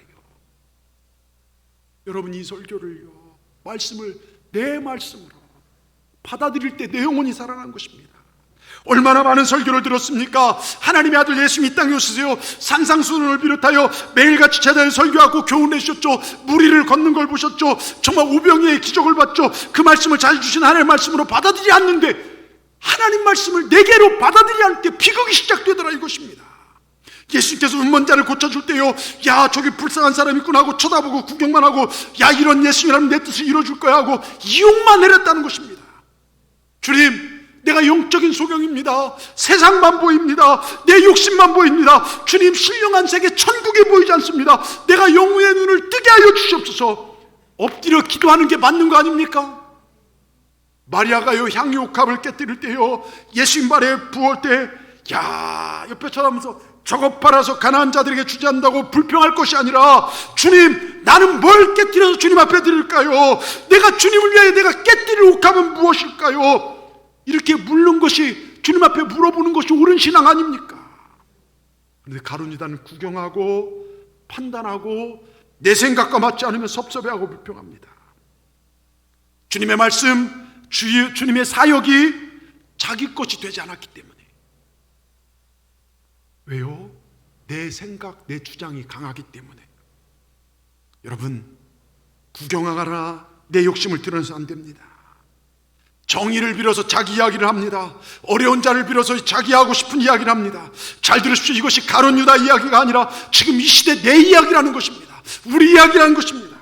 여러분, 이 설교를요, 말씀을 내 말씀으로 받아들일 때 내 영혼이 살아난 것입니다. 얼마나 많은 설교를 들었습니까? 하나님의 아들 예수님이 이 땅에 오시세요. 산상수훈을 비롯하여 매일같이 제자에 설교하고 교훈 내셨죠. 무리를 걷는 걸 보셨죠. 정말 오병이의 기적을 봤죠. 그 말씀을 잘 주신 하나님의 말씀으로 받아들이지 않는데 하나님 말씀을 내게로 받아들이지 않을 때 비극이 시작되더라 이것입니다. 예수님께서 눈먼자를 고쳐줄 때요, 야, 저기 불쌍한 사람이 있구나 하고 쳐다보고 구경만 하고, 야, 이런 예수님이라면 내 뜻을 이뤄줄 거야 하고 이용만 내렸다는 것입니다. 주님, 내가 영적인 소경입니다. 세상만 보입니다. 내 욕심만 보입니다. 주님, 신령한 세계 천국이 보이지 않습니다. 내가 영혼의 눈을 뜨게 하여 주시옵소서. 엎드려 기도하는 게 맞는 거 아닙니까? 마리아가요, 향유옥합을 깨뜨릴 때요, 예수님 발에 부을 때, 야, 옆에 쳐다보면서 저것 팔아서 가난한 자들에게 주지 않는다고 불평할 것이 아니라, 주님, 나는 뭘 깨뜨려서 주님 앞에 드릴까요? 내가 주님을 위하여 내가 깨뜨릴 옥합은 무엇일까요? 이렇게 묻는 것이, 주님 앞에 물어보는 것이 옳은 신앙 아닙니까? 그런데 가룟 유다는 구경하고 판단하고 내 생각과 맞지 않으면 섭섭해하고 불평합니다. 주님의 말씀, 주님의 사역이 자기 것이 되지 않았기 때문에. 왜요? 내 생각, 내 주장이 강하기 때문에. 여러분, 구경하거나 내 욕심을 드러내서 안 됩니다. 정의를 빌어서 자기 이야기를 합니다. 어려운 자를 빌어서 자기 하고 싶은 이야기를 합니다. 잘 들으십시오. 이것이 가룟 유다 이야기가 아니라 지금 이 시대 내 이야기라는 것입니다. 우리 이야기라는 것입니다.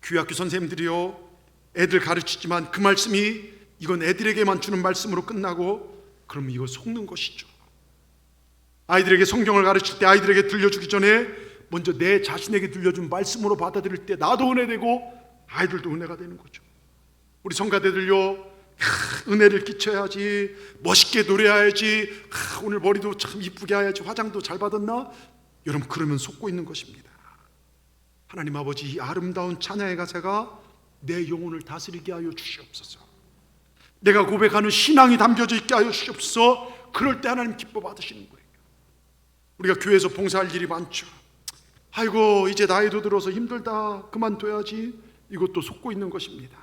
교회학교 선생님들이요, 애들 가르치지만 그 말씀이 이건 애들에게만 주는 말씀으로 끝나고 그러면 이거 속는 것이죠. 아이들에게 성경을 가르칠 때 아이들에게 들려주기 전에 먼저 내 자신에게 들려준 말씀으로 받아들일 때 나도 은혜되고 아이들도 은혜가 되는 거죠. 우리 성가대들요, 은혜를 끼쳐야지, 멋있게 노래해야지, 오늘 머리도 참 이쁘게 해야지, 화장도 잘 받았나? 여러분, 그러면 속고 있는 것입니다. 하나님 아버지, 이 아름다운 찬양의 가사가 내 영혼을 다스리게 하여 주시옵소서. 내가 고백하는 신앙이 담겨져 있게 하여 주시옵소서. 그럴 때 하나님 기뻐 받으시는 거예요. 우리가 교회에서 봉사할 일이 많죠. 아이고, 이제 나이도 들어서 힘들다, 그만둬야지. 이것도 속고 있는 것입니다.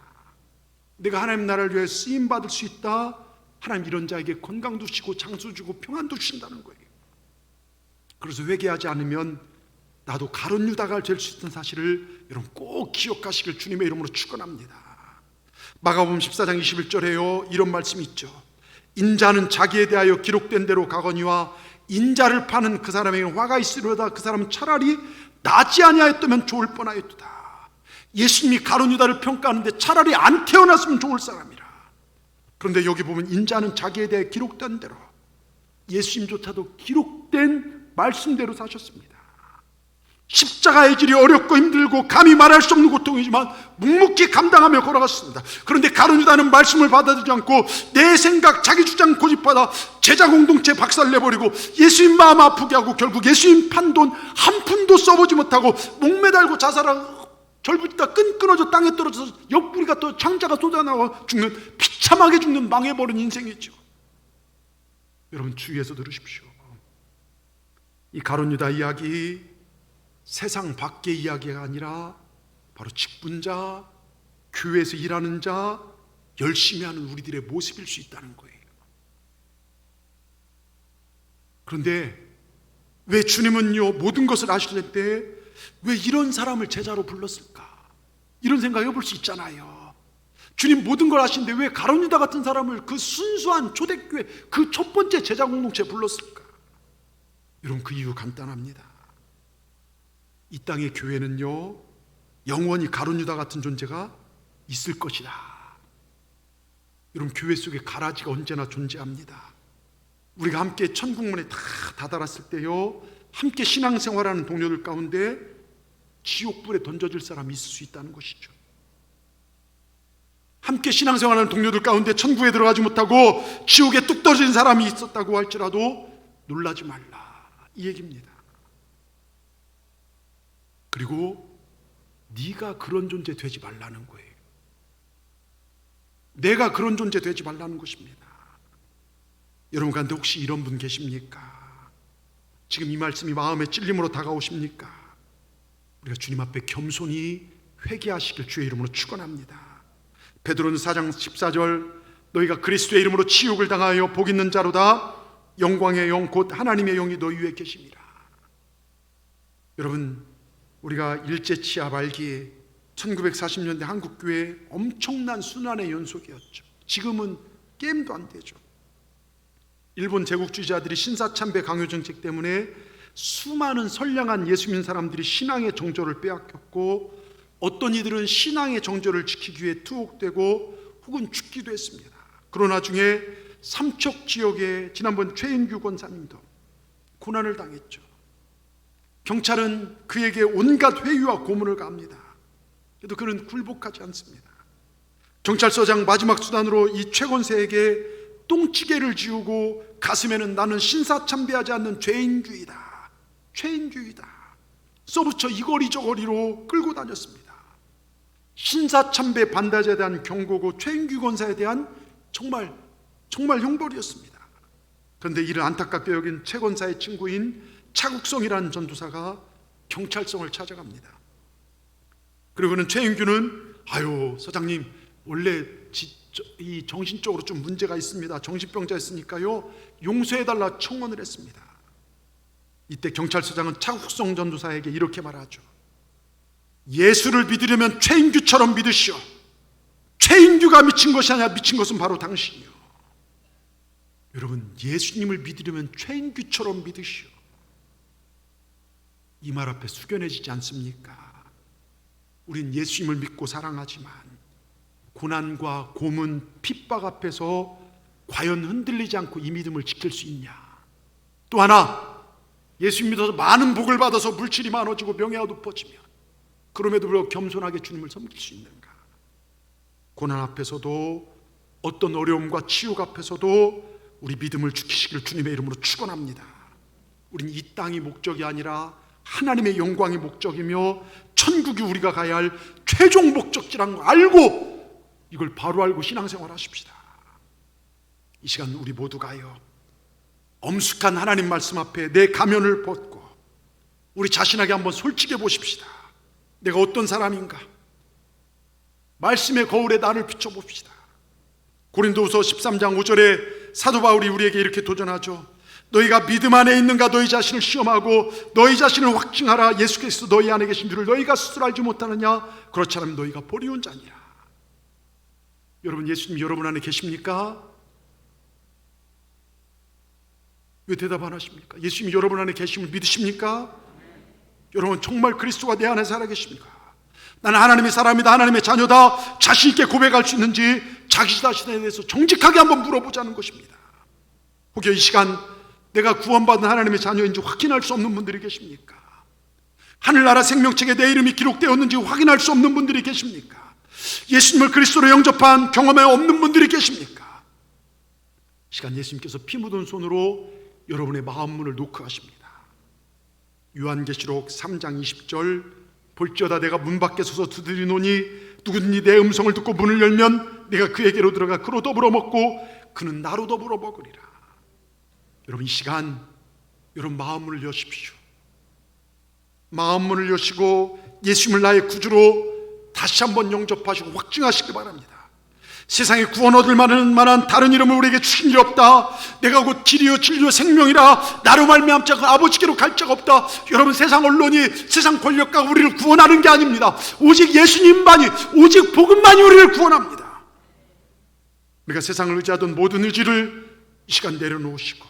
내가 하나님 나라를 위해 쓰임 받을 수 있다, 하나님 이런 자에게 건강도 주시고 장수 주고 평안도 주신다는 거예요. 그래서 회개하지 않으면 나도 가룟 유다가 될 수 있는 사실을 여러분 꼭 기억하시길 주님의 이름으로 축원합니다. 마가복음 14장 21절에요, 이런 말씀이 있죠. 인자는 자기에 대하여 기록된 대로 가거니와 인자를 파는 그 사람에게 화가 있으려다 그 사람은 차라리 나지 아니하였다면 좋을 뻔하였도다. 예수님이 가룟 유다를 평가하는데 차라리 안 태어났으면 좋을 사람이라. 그런데 여기 보면 인자는 자기에 대해 기록된 대로, 예수님조차도 기록된 말씀대로 사셨습니다. 십자가의 길이 어렵고 힘들고 감히 말할 수 없는 고통이지만 묵묵히 감당하며 걸어갔습니다. 그런데 가룟 유다는 말씀을 받아들이지 않고 내 생각, 자기 주장 고집하다 제자 공동체 박살내버리고 예수님 마음 아프게 하고 결국 예수님 판 돈 한 푼도 써보지 못하고 목매달고 자살하고 절부지다 끊어져 땅에 떨어져서 옆구리가 또 창자가 쏟아나와 죽는, 비참하게 죽는 망해버린 인생이죠. 여러분, 주위에서 들으십시오. 이 가룟 유다 이야기 세상 밖의 이야기가 아니라 바로 직분자, 교회에서 일하는 자, 열심히 하는 우리들의 모습일 수 있다는 거예요. 그런데 왜 주님은요, 모든 것을 아실 때 왜 이런 사람을 제자로 불렀을까? 이런 생각 해볼 수 있잖아요. 주님 모든 걸 아시는데 왜 가룟 유다 같은 사람을 그 순수한 초대교회 그 첫 번째 제자 공동체에 불렀을까? 여러분, 그 이유 간단합니다. 이 땅의 교회는요, 영원히 가룟 유다 같은 존재가 있을 것이다. 여러분, 교회 속에 가라지가 언제나 존재합니다. 우리가 함께 천국문에 다 다다랐을 때요, 함께 신앙생활하는 동료들 가운데 지옥불에 던져질 사람이 있을 수 있다는 것이죠. 함께 신앙생활하는 동료들 가운데 천국에 들어가지 못하고 지옥에 뚝 떨어진 사람이 있었다고 할지라도 놀라지 말라, 이 얘기입니다. 그리고 네가 그런 존재 되지 말라는 거예요. 내가 그런 존재 되지 말라는 것입니다. 여러분 가운데 혹시 이런 분 계십니까? 지금 이 말씀이 마음의 찔림으로 다가오십니까? 우리가 주님 앞에 겸손히 회개하시길 주의 이름으로 축원합니다. 베드로는 4장 14절, 너희가 그리스도의 이름으로 치욕을 당하여 복 있는 자로다. 영광의 영 곧 하나님의 영이 너희 위에 계심이라. 여러분, 우리가 일제치하 말기에 1940년대 한국교회 엄청난 순환의 연속이었죠. 지금은 게임도 안 되죠. 일본 제국주의자들이 신사참배 강요 정책 때문에 수많은 선량한 예수 믿는 사람들이 신앙의 정조를 빼앗겼고, 어떤 이들은 신앙의 정조를 지키기 위해 투옥되고 혹은 죽기도 했습니다. 그러나 중에 삼척 지역에 지난번 최인규 권사님도 고난을 당했죠. 경찰은 그에게 온갖 회유와 고문을 가합니다. 그래도 그는 굴복하지 않습니다. 경찰서장 마지막 수단으로 이 최 권사에게 똥찌개를 지우고 가슴에는 나는 신사참배하지 않는 죄인주의다, 죄인주의다 써붙여 이거리 저거리로 끌고 다녔습니다. 신사참배 반대자에 대한 경고고 최인규 권사에 대한 정말 형벌이었습니다. 그런데 이를 안타깝게 여긴 최 권사의 친구인 차국성이라는 전도사가 경찰서를 찾아갑니다. 그리고는 최인규는 아유 서장님, 원래 이 정신적으로 좀 문제가 있습니다. 정신병자였으니까요, 용서해달라 청원을 했습니다. 이때 경찰서장은 차국성 전도사에게 이렇게 말하죠. 예수를 믿으려면 최인규처럼 믿으시오. 최인규가 미친 것이 아니라 미친 것은 바로 당신이요. 여러분, 예수님을 믿으려면 최인규처럼 믿으시오. 이 말 앞에 숙연해지지 않습니까? 우린 예수님을 믿고 사랑하지만 고난과 고문, 핍박 앞에서 과연 흔들리지 않고 이 믿음을 지킬 수 있냐? 또 하나, 예수 믿어서 많은 복을 받아서 물질이 많아지고 명예가 높아지면 그럼에도 불구하고 겸손하게 주님을 섬길 수 있는가? 고난 앞에서도, 어떤 어려움과 치욕 앞에서도 우리 믿음을 지키시길 주님의 이름으로 축원합니다. 우린 이 땅이 목적이 아니라 하나님의 영광이 목적이며 천국이 우리가 가야 할 최종 목적지라는 걸 알고, 이걸 바로 알고 신앙생활 하십시다. 이 시간 우리 모두가요, 엄숙한 하나님 말씀 앞에 내 가면을 벗고 우리 자신에게 한번 솔직해 보십시다. 내가 어떤 사람인가? 말씀의 거울에 나를 비춰봅시다. 고린도후서 13장 5절에 사도 바울이 우리에게 이렇게 도전하죠. 너희가 믿음 안에 있는가 너희 자신을 시험하고 너희 자신을 확증하라. 예수 그리스도 너희 안에 계신 줄을 너희가 스스로 알지 못하느냐? 그렇지 않으면 너희가 버리온 자니라. 여러분, 예수님 여러분 안에 계십니까? 왜 대답 안 하십니까? 예수님이 여러분 안에 계심을 믿으십니까? 여러분, 정말 그리스도가 내 안에 살아계십니까? 나는 하나님의 사람이다, 하나님의 자녀다, 자신 있게 고백할 수 있는지 자기 자신에 대해서 정직하게 한번 물어보자는 것입니다. 혹여 이 시간 내가 구원받은 하나님의 자녀인지 확인할 수 없는 분들이 계십니까? 하늘나라 생명책에 내 이름이 기록되었는지 확인할 수 없는 분들이 계십니까? 예수님을 그리스도로 영접한 경험에 없는 분들이 계십니까? 이 시간 예수님께서 피 묻은 손으로 여러분의 마음 문을 노크하십니다. 요한계시록 3장 20절, 볼지어다 내가 문 밖에 서서 두드리노니 누구든지 내 음성을 듣고 문을 열면 내가 그에게로 들어가 그로 더불어 먹고 그는 나로 더불어 먹으리라. 여러분, 이 시간 여러분 마음 문을 여십시오. 마음 문을 여시고 예수님을 나의 구주로 다시 한번 영접하시고 확증하시기 바랍니다. 세상에 구원 얻을 만한 다른 이름을 우리에게 주신 일 없다. 내가 곧 길이요 진리요 생명이라. 나로 말미암지 않고 아버지께로 갈 자가 없다. 여러분, 세상 언론이, 세상 권력과 우리를 구원하는 게 아닙니다. 오직 예수님만이, 오직 복음만이 우리를 구원합니다. 우리가 세상을 의지하던 모든 의지를 이 시간 내려놓으시고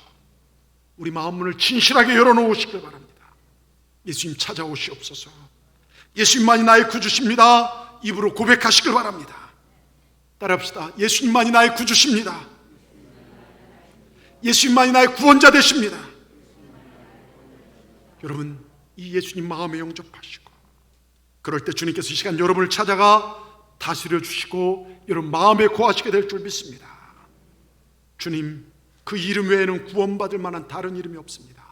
우리 마음 문을 진실하게 열어놓으시길 바랍니다. 예수님 찾아오시옵소서. 예수님만이 나의 구주십니다. 입으로 고백하시길 바랍니다. 따라합시다. 예수님만이 나의 구주십니다. 예수님만이 나의 구원자 되십니다. 여러분, 이 예수님 마음에 영접하시고, 그럴 때 주님께서 이 시간 여러분을 찾아가 다스려 주시고 여러분 마음에 거하시게 될 줄 믿습니다. 주님, 그 이름 외에는 구원받을 만한 다른 이름이 없습니다.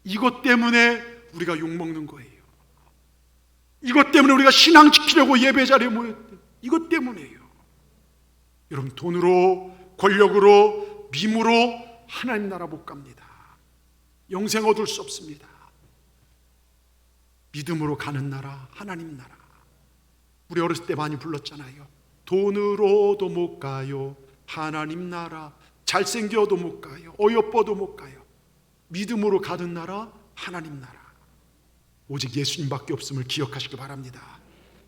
이것 때문에 우리가 욕먹는 거예요. 이것 때문에 우리가 신앙 지키려고 예배 자리에 모였던 이것 때문이에요. 여러분, 돈으로, 권력으로, 밈으로 하나님 나라 못 갑니다. 영생 얻을 수 없습니다. 믿음으로 가는 나라, 하나님 나라. 우리 어렸을 때 많이 불렀잖아요. 돈으로도 못 가요, 하나님 나라. 잘생겨도 못 가요, 어여뻐도 못 가요. 믿음으로 가는 나라, 하나님 나라. 오직 예수님밖에 없음을 기억하시기 바랍니다.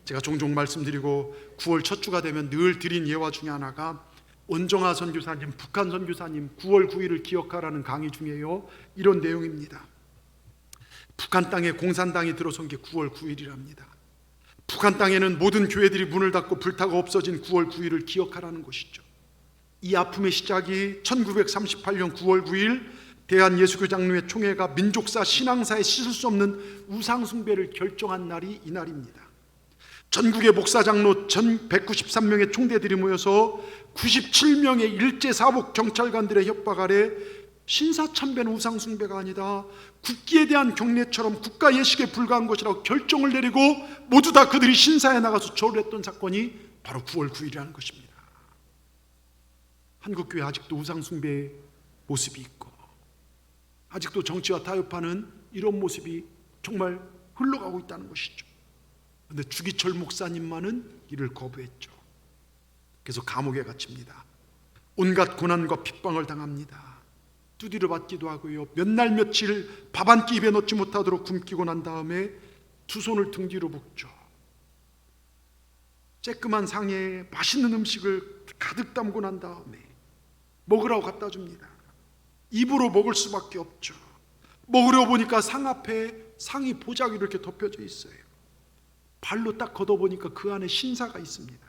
제가 종종 말씀드리고 9월 첫 주가 되면 늘 드린 예화 중에 하나가 원정아 선교사님, 북한 선교사님 9월 9일을 기억하라는 강의 중에요, 이런 내용입니다. 북한 땅에 공산당이 들어선 게 9월 9일이랍니다. 북한 땅에는 모든 교회들이 문을 닫고 불타고 없어진 9월 9일을 기억하라는 것이죠. 이 아픔의 시작이 1938년 9월 9일 대한예수교장로회 총회가 민족사 신앙사에 씻을 수 없는 우상숭배를 결정한 날이 이 날입니다. 전국의 목사장로 1193명의 총대들이 모여서 97명의 일제사복 경찰관들의 협박 아래 신사참배는 우상숭배가 아니다, 국기에 대한 경례처럼 국가 예식에 불과한 것이라고 결정을 내리고 모두 다 그들이 신사에 나가서 절을 했던 사건이 바로 9월 9일이라는 것입니다. 한국교회 아직도 우상숭배의 모습이 있고 아직도 정치와 타협하는 이런 모습이 정말 흘러가고 있다는 것이죠. 그런데 주기철 목사님만은 이를 거부했죠. 그래서 감옥에 갇힙니다. 온갖 고난과 핍박을 당합니다. 두드려 맞기도 하고요, 몇 날 며칠 밥 한 끼 입에 넣지 못하도록 굶기고 난 다음에 두 손을 등 뒤로 묶죠. 쬐끄만 상에 맛있는 음식을 가득 담고 난 다음에 먹으라고 갖다 줍니다. 입으로 먹을 수밖에 없죠. 먹으려 보니까 상 앞에 상이 보자기로 이렇게 덮여져 있어요. 발로 딱 걷어보니까 그 안에 신사가 있습니다.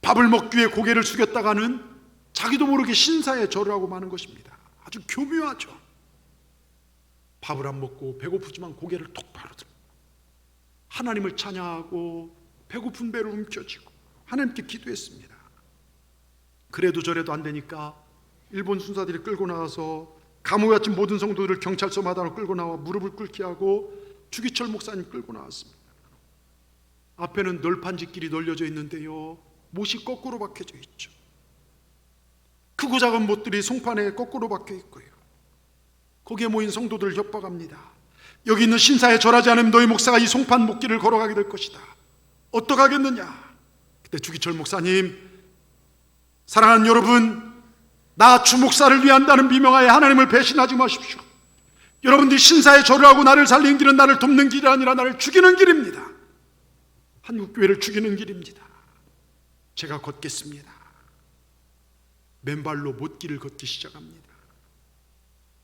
밥을 먹기 위해 고개를 숙였다가는 자기도 모르게 신사에 절을 하고 마는 것입니다. 아주 교묘하죠. 밥을 안 먹고 배고프지만 고개를 똑바로 들고 하나님을 찬양하고 배고픈 배를 움켜쥐고 하나님께 기도했습니다. 그래도 저래도 안 되니까 일본 순사들이 끌고 나와서 감옥에 갇힌 모든 성도들을 경찰서마다로 끌고 나와 무릎을 꿇게 하고 주기철 목사님 끌고 나왔습니다. 앞에는 널판지길이 널려져 있는데요, 못이 거꾸로 박혀져 있죠. 크고 작은 못들이 송판에 거꾸로 박혀 있고요, 거기에 모인 성도들을 협박합니다. 여기 있는 신사에 절하지 않으면 너희 목사가 이 송판 못길을 걸어가게 될 것이다. 어떡하겠느냐. 그때 주기철 목사님, 사랑하는 여러분, 나 주목사를 위한다는 비명하에 하나님을 배신하지 마십시오. 여러분들이 신사에 절을 하고 나를 살리는 길은 나를 돕는 길이 아니라 나를 죽이는 길입니다. 한국교회를 죽이는 길입니다. 제가 걷겠습니다. 맨발로 못길을 걷기 시작합니다.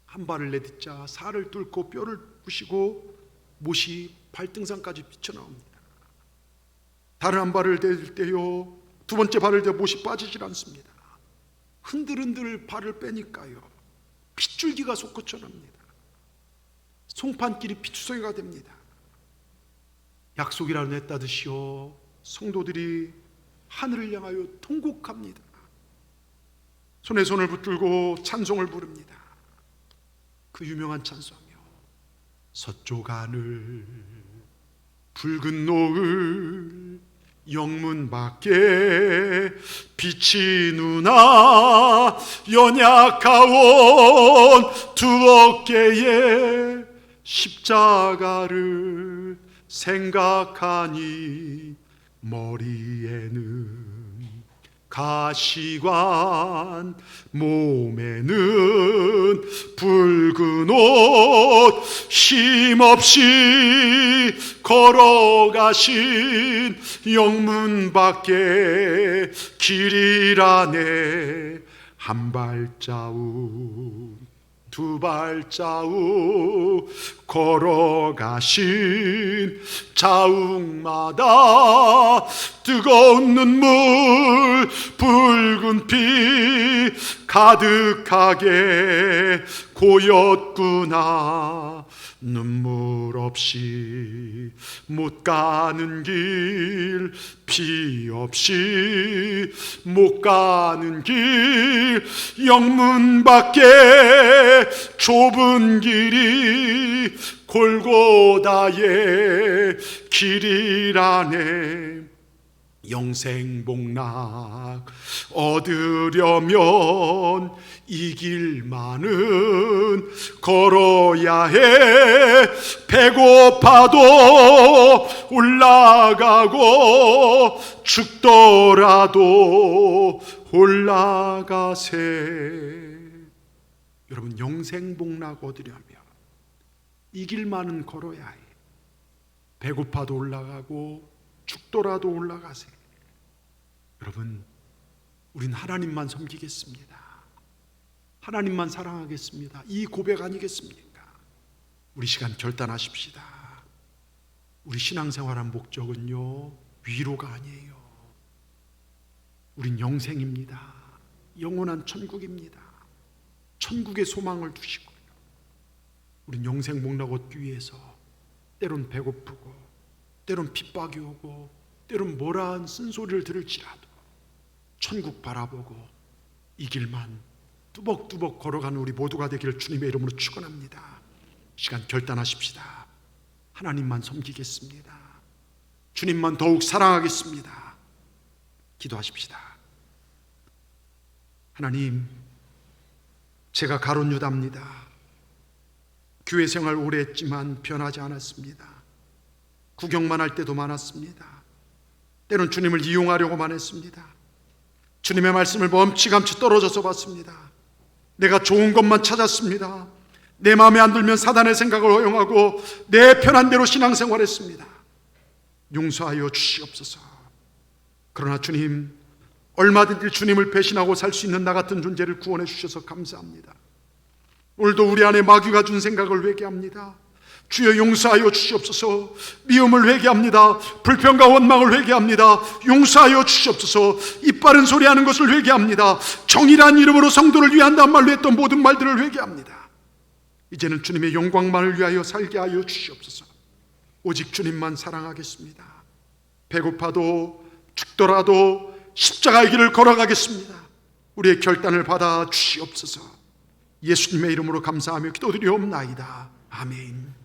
한 발을 내딛자 살을 뚫고 뼈를 부시고 못이 발등상까지 비쳐나옵니다. 다른 한 발을 내딜 때요, 두 번째 발을 대 못이 빠지질 않습니다. 흔들흔들 발을 빼니까요, 핏줄기가 솟구쳐 납니다. 송판길이 피투성이가 됩니다. 약속이라는 했다듯이요, 성도들이 하늘을 향하여 통곡합니다. 손에 손을 붙들고 찬송을 부릅니다. 그 유명한 찬송이요, 서쪽 하늘 붉은 노을 영문 밖에 빛이 누나 연약하온 두 어깨에 십자가를 생각하니 머리에는 가시관 몸에는 붉은 옷 힘없이 걸어가신 영문 밖에 길이라네 한 발자국 두 발자국 걸어가신 자욱마다 뜨거운 눈물 붉은 피 가득하게 고였구나. 눈물 없이 못 가는 길, 피 없이 못 가는 길, 영문 밖에 좁은 길이 골고다의 길이라네. 영생복락 얻으려면 이 길만은 걸어야 해. 배고파도 올라가고 죽더라도 올라가세. 여러분, 영생복락 얻으려면 이 길만은 걸어야 해. 배고파도 올라가고 죽더라도 올라가세. 여러분, 우린 하나님만 섬기겠습니다. 하나님만 사랑하겠습니다. 이 고백 아니겠습니까? 우리 시간 결단하십시다. 우리 신앙생활한 목적은요, 위로가 아니에요. 우린 영생입니다. 영원한 천국입니다. 천국의 소망을 두시고요, 우린 영생 복락 얻기 위해서 때론 배고프고 때론 핍박이 오고 때론 뭐라한 쓴소리를 들을지라도 천국 바라보고 이 길만 뚜벅뚜벅 걸어가는 우리 모두가 되기를 주님의 이름으로 축원합니다. 시간 결단하십시다. 하나님만 섬기겠습니다. 주님만 더욱 사랑하겠습니다. 기도하십시다. 하나님, 제가 가룟 유다입니다. 교회 생활 오래 했지만 변하지 않았습니다. 구경만 할 때도 많았습니다. 때론 주님을 이용하려고만 했습니다. 주님의 말씀을 멈치감치 떨어져서 봤습니다. 내가 좋은 것만 찾았습니다. 내 마음에 안 들면 사단의 생각을 허용하고 내 편한 대로 신앙생활했습니다. 용서하여 주시옵소서. 그러나 주님, 얼마든지 주님을 배신하고 살 수 있는 나 같은 존재를 구원해 주셔서 감사합니다. 오늘도 우리 안에 마귀가 준 생각을 회개합니다. 주여 용서하여 주시옵소서. 미움을 회개합니다. 불평과 원망을 회개합니다. 용서하여 주시옵소서. 이빠른 소리하는 것을 회개합니다. 정의란 이름으로 성도를 위한다는 말로 했던 모든 말들을 회개합니다. 이제는 주님의 영광만을 위하여 살게 하여 주시옵소서. 오직 주님만 사랑하겠습니다. 배고파도 죽더라도 십자가의 길을 걸어가겠습니다. 우리의 결단을 받아 주시옵소서. 예수님의 이름으로 감사하며 기도드리옵나이다. 아멘.